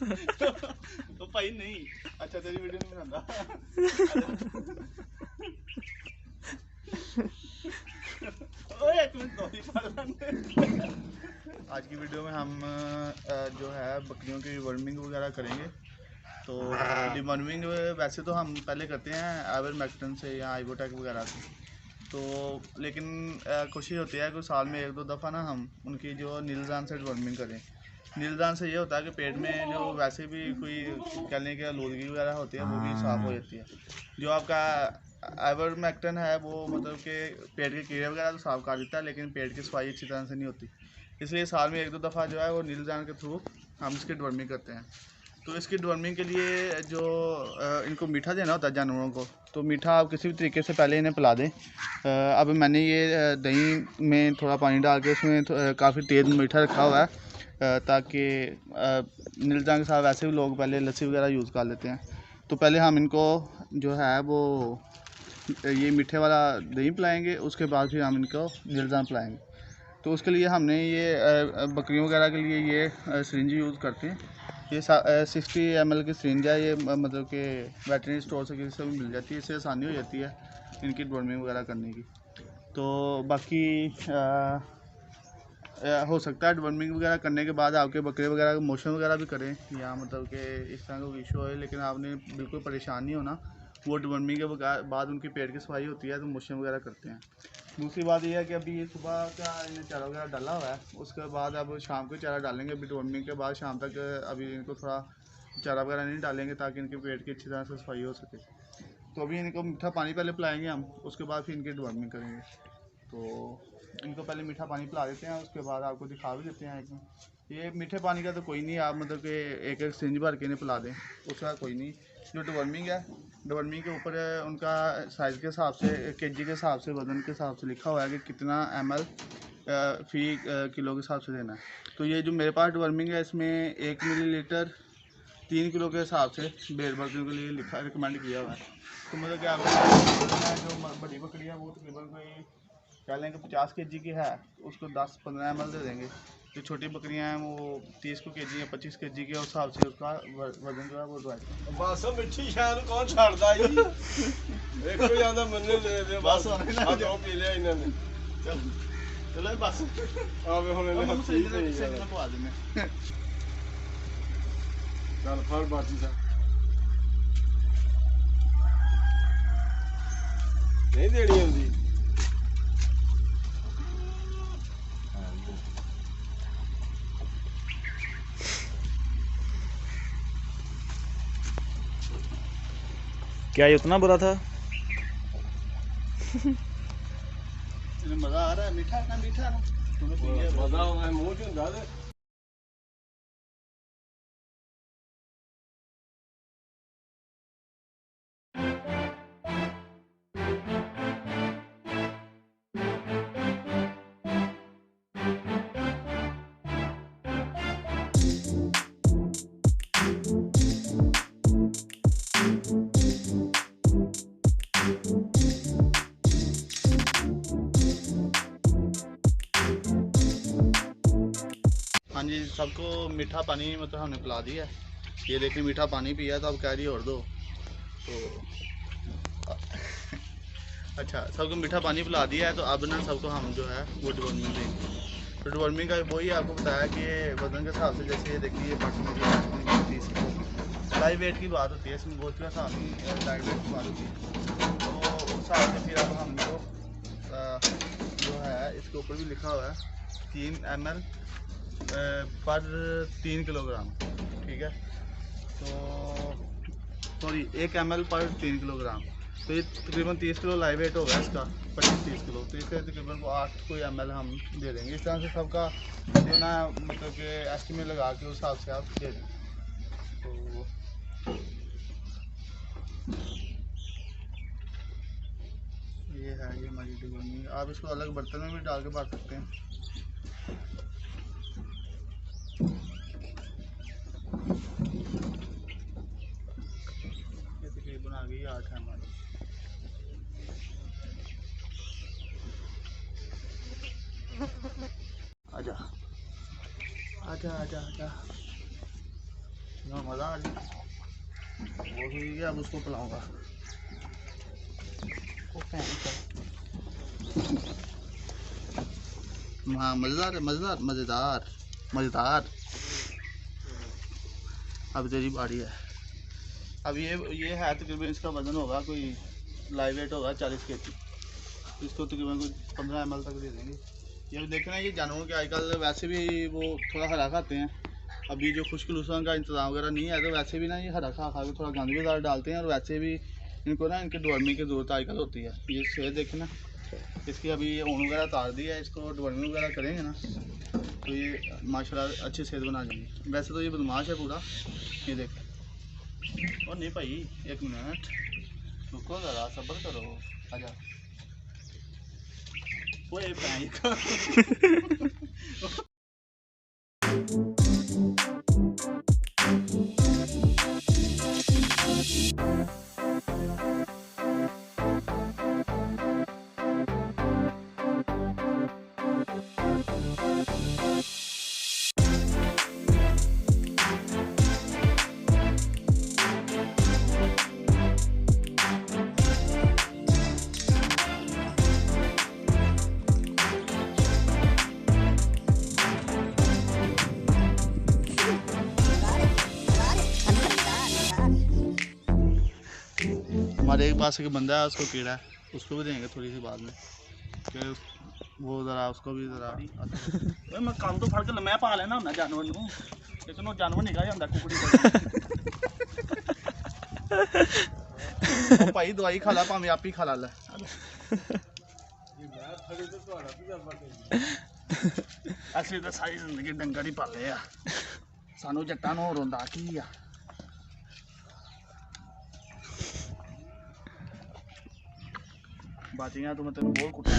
तो भाई नहीं, अच्छा तेरी वीडियो नहीं बनाता। ओए एक मिनट दो ही आज की वीडियो में हम जो है बकरियों की वर्मिंग वगैरह करेंगे। तो डिवर्मिंग वैसे तो हम पहले करते हैं आइवरमेक्टिन से या आइवोटेक वगैरह से, तो लेकिन कोशिश होती है कि साल में एक दो दफ़ा ना हम उनकी जो नीलजान से डिवर्मिंग करें। नीलजान से ये होता है कि पेट में जो वैसे भी कोई कहने की आलूदगी वगैरह होती है वो भी साफ़ हो जाती है। जो आपका आइवरमेक्टिन है वो मतलब कि पेट के कीड़े वगैरह तो साफ़ कर देता है, लेकिन पेट की सफाई अच्छी तरह से नहीं होती। इसलिए साल में एक दो दफ़ा जो है वो नीलजान के थ्रू हम इसकी डिवर्मिंग करते हैं। तो इसकी डिवर्मिंग के लिए जो इनको मीठा देना होता है जानवरों को, तो मीठा आप किसी भी तरीके से पहले इन्हें पिला दें। अब मैंने ये दही में थोड़ा पानी डाल के उसमें काफ़ी तेज़ मीठा रखा हुआ है, ताकि नीलजान के साथ वैसे भी लोग पहले लस्सी वगैरह यूज़ कर लेते हैं। तो पहले हम इनको जो है वो ये मीठे वाला दही पिलाएंगे, उसके बाद फिर हम इनको नीलजान पिलाएंगे। तो उसके लिए हमने ये बकरियों वगैरह के लिए ये सिरिंज यूज़ करते हैं। ये 60 ml की सिरिंज है। ये मतलब कि वेटरनरी स्टोर से किसी से भी मिल जाती है, इससे आसानी हो जाती है इनकी डिवर्मिंग वगैरह करने की। तो बाकी हो सकता है डिवर्मिंग वगैरह करने के बाद आपके बकरे वगैरह मोशन वगैरह भी करें, या मतलब कि इस तरह का इशू है, लेकिन आपने बिल्कुल परेशान नहीं होना। वो डिवर्मिंग के बाद उनकी पेट की सफाई होती है तो मोशन वगैरह करते हैं। दूसरी बात यह है कि अभी सुबह का इन्हें चारा वगैरह डाला हुआ है, उसके बाद अब शाम को चारा डालेंगे। अभी डिवर्मिंग के बाद शाम तक अभी इनको थोड़ा चारा वगैरह नहीं डालेंगे ताकि इनके पेट की अच्छी तरह से सफाई हो सके। तो अभी इनको मीठा पानी पहले पिलाएंगे हम, उसके बाद फिर इनकी डिवर्मिंग करेंगे। तो इनको पहले मीठा पानी पिला देते हैं, उसके बाद आपको दिखा भी देते हैं। ये मीठे पानी का तो कोई नहीं, आप मतलब कि एक एक सिरिंज भर के इन्हें पिला दें, उसका कोई नहीं। जो डिवर्मिंग है, डिवर्मिंग के ऊपर उनका साइज़ के हिसाब से, केजी के हिसाब से, वज़न के हिसाब से लिखा हुआ है कि कितना ml फी किलो के हिसाब से देना है। तो ये जो मेरे पास डिवर्मिंग है, इसमें 1 मिलीलीटर 3 किलो के हिसाब से भेड़ बकरियों के लिए लिखा रिकमेंड किया हुआ है। तो मतलब कि आपको जो बड़ी बकरी है वो तकरीबन कोई कह लें कि 50 केजी की है, तो उसको 10-15 ml दे देंगे। जो छोटी बकरियां हैं वो 30 केजी या 25 केजी के हिसाब से उसका वजन जो है वो डिवाइड। बस मिठी शान कौन छाड़दा जी एक को ਜਾਂਦਾ ਮੈਨੂੰ ਦੇ ਦੇ बस ਆ ਦੋ ਪੀ ਲਿਆ ਇਹਨਾਂ ਨੇ चलो चलो बस ਆਵੇ ਹੁਣ ਇਹਨੇ हम ਹੱਥੀ सही ਤੇ से पवा देंगे। ਚੱਲ ਫੜ ਬਾਜੀ ਸਾ ਨਹੀਂ ਦੇਣੀ ਹੁੰਦੀ क्या ये उतना बुरा था? मज़ा आ रहा है, मीठा ना मीठा ना तूने पी लिया ਮਜ਼ਾ ਆਉਂਦਾ ਮੂੰਹ ਚ ਹੁੰਦਾ ਤੇ हाँ जी, सबको मीठा पानी मतलब हमने पिला दिया है। ये देखिए मीठा पानी पिया तो अब कह रही और दो। तो अच्छा, सबको मीठा पानी पिला दिया है, तो अब ना सबको हम जो है वो डिवर्मिंग देंगे। तो डिवर्मिंग का वही आपको बताया कि वजन के हिसाब से, जैसे ये देखिए बासमती 30 लाइव वेट की बात होती है, इसमें गोश्त का हिसाब नहीं, लाइव वेट की बात होती है। तो उस हिसाब से फिर अब हमको जो है इसके ऊपर भी लिखा हुआ है 3 ml पर 3 किलोग्राम, ठीक है। तो सॉरी 1 ml पर 3 किलोग्राम, तो ये तकरीबन 30 किलो लाइव वेट होगा इसका, 25-30 किलो। तो इसके तकरीबन को 8 कोई ml हम दे देंगे। इस तरह से सबका जो ना मतलब कि एस्टिमेट लगा के उस हिसाब से आप दे दें। तो ये है, ये हमारी डिवर्मिंग। आप इसको अलग बर्तन में भी डाल के भर सकते हैं। ये तकरीबन आ गई 8 ml। आजा आजा आजा आजा। मज़ा आ रही वो भी अब उसको पिलाऊंगा। हाँ मज़ेदार है, मज़ेदार मज़ेदार मज़ेदार। अब तेरी बारी है। अब ये है तकरीबन, इसका वज़न होगा कोई लाइव वेट होगा 40 kg। इसको तकरीबन कोई 15 ml तक दे देंगे। ये भी देखना है कि जानवरों के आजकल वैसे भी वो थोड़ा हरा खाते हैं। अभी जो खुश्क लूसन का इंतज़ाम वगैरह नहीं है तो वैसे भी ना ये हरा खा खा के थोड़ा गंद भी ज़्यादा डालते हैं, और वैसे भी इनको ना इनके डिवर्मिंग की ज़रूरत आजकल होती है। ये सेहत देखे ना, इसकी अभी ये ऊन वगैरह उतार दी है, इसको डिवर्मिंग वगैरह करेंगे ना तो ये माशाल्लाह अच्छी सेहत बना देंगे। वैसे तो ये बदमाश है पूरा, ये देख। और नहीं भाई, एक मिनट रुको ज़रा, सब्र करो, आजा। ओए हमारे एक पास एक बंदा है, उसको कीड़ा है, उसको भी देंगे थोड़ी सी बाद में, कि वो ज़रा उसको भी ज़रा मैं काम तो फड़ के मैं पा लेना होना जानवर नूं, लेकिन वो जानवर निकल जाता कुकड़ी का। भाई दवाई खा ला, भावें आप ही खा ला ले। असली तो सारी जिंदगी डंगर ही पाले आ, सानू जट्टां नूं होर होंदा की आ। बाचियां तो मैं तेन बहुत कुटा।